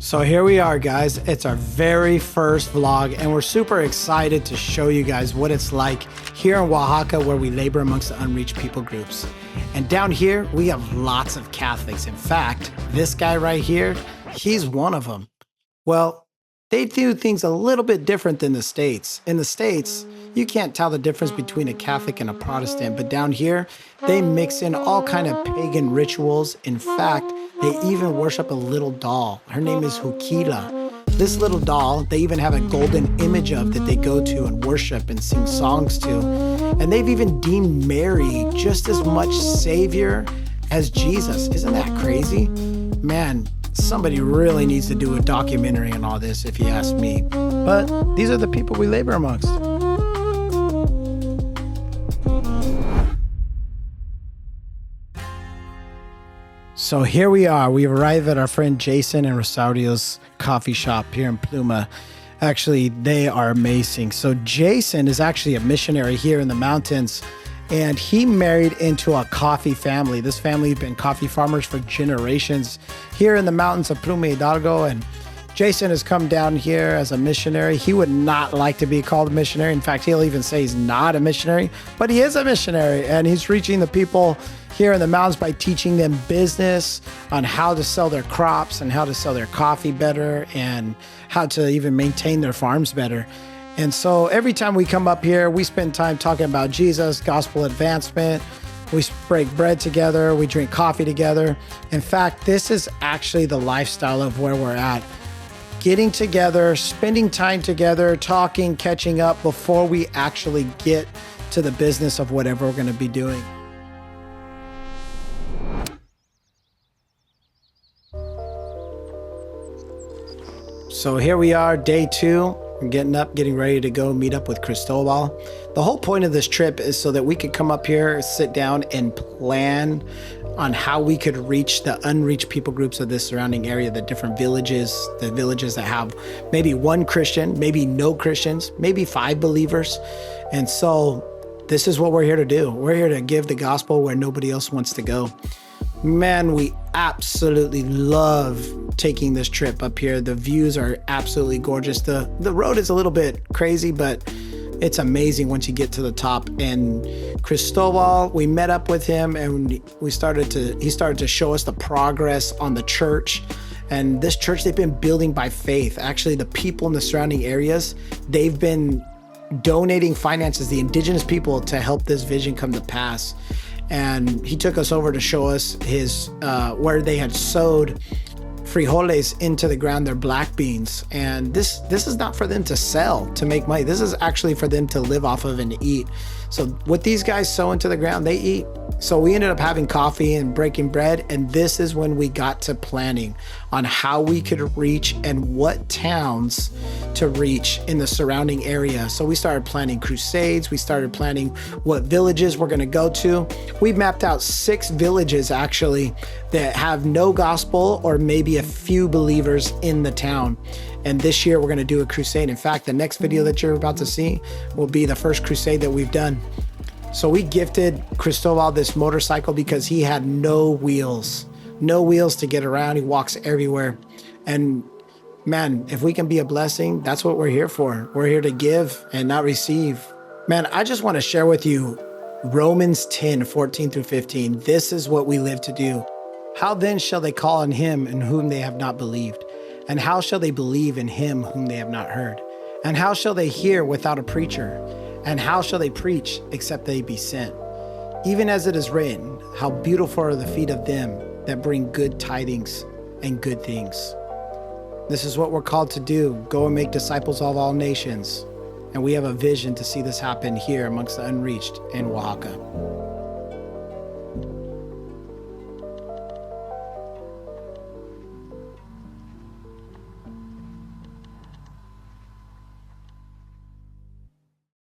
So here we are, guys. It's our very first vlog, and we're super excited to show you guys what it's like here in Oaxaca, where we labor amongst the unreached people groups. And down here, we have lots of Catholics. In fact, this guy right here, he's one of them. Well, they do things a little bit different than the States. In the States, you can't tell the difference between a Catholic and a Protestant, but down here, they mix in all kind of pagan rituals. In fact, they even worship a little doll. Her name is Huquila. This little doll, they even have a golden image of that they go to and worship and sing songs to. And they've even deemed Mary just as much Savior as Jesus. Isn't that crazy? Man, somebody really needs to do a documentary on all this, if you ask me. But these are the people we labor amongst. So here we are. We've arrived at our friend Jason and Rosario's coffee shop here in Pluma. Actually, they are amazing. So Jason is actually a missionary here in the mountains, and he married into a coffee family. This family has been coffee farmers for generations here in the mountains of Pluma Hidalgo, and Jason has come down here as a missionary. He would not like to be called a missionary. In fact, he'll even say he's not a missionary, but he is a missionary, and he's reaching the people here in the mountains by teaching them business on how to sell their crops and how to sell their coffee better and how to even maintain their farms better. And so every time we come up here, we spend time talking about Jesus, gospel advancement. We break bread together. We drink coffee together. In fact, this is actually the lifestyle of where we're at. Getting together, spending time together, talking, catching up before we actually get to the business of whatever we're going to be doing. So here we are, day 2. We're getting up, getting ready to go meet up with Cristobal. The whole point of this trip is so that we could come up here, sit down, and plan on how we could reach the unreached people groups of this surrounding area, the different villages, the villages that have maybe one Christian, maybe no Christians, maybe 5 believers. And so this is what we're here to do. We're here to give the gospel where nobody else wants to go. Man, we absolutely love taking this trip up here. The views are absolutely gorgeous. The road is a little bit crazy, but it's amazing once you get to the top. And Cristobal, we met up with him, and he started to show us the progress on the church. And this church, they've been building by faith. Actually, the people in the surrounding areas, they've been donating finances, the indigenous people, to help this vision come to pass. And he took us over to show us his where they had sowed frijoles into the ground, their black beans. And this is not for them to sell to make money. This is actually for them to live off of and eat. So what these guys sow into the ground, they eat. So we ended up having coffee and breaking bread. And this is when we got to planning on how we could reach and what towns to reach in the surrounding area. So we started planning crusades. We started planning what villages we're going to go to. We mapped out 6 villages actually that have no gospel or maybe a few believers in the town. And this year we're going to do a crusade. In fact, the next video that you're about to see will be the first crusade that we've done. So we gifted Cristobal this motorcycle because he had no wheels to get around. He walks everywhere. And man, if we can be a blessing, that's what we're here for. We're here to give and not receive. Man, I just want to share with you Romans 10:14-15. This is what we live to do. How then shall they call on him in whom they have not believed? And how shall they believe in him whom they have not heard? And how shall they hear without a preacher? And how shall they preach except they be sent? Even as it is written, how beautiful are the feet of them that bring good tidings and good things. This is what we're called to do. Go and make disciples of all nations. And we have a vision to see this happen here amongst the unreached in Oaxaca.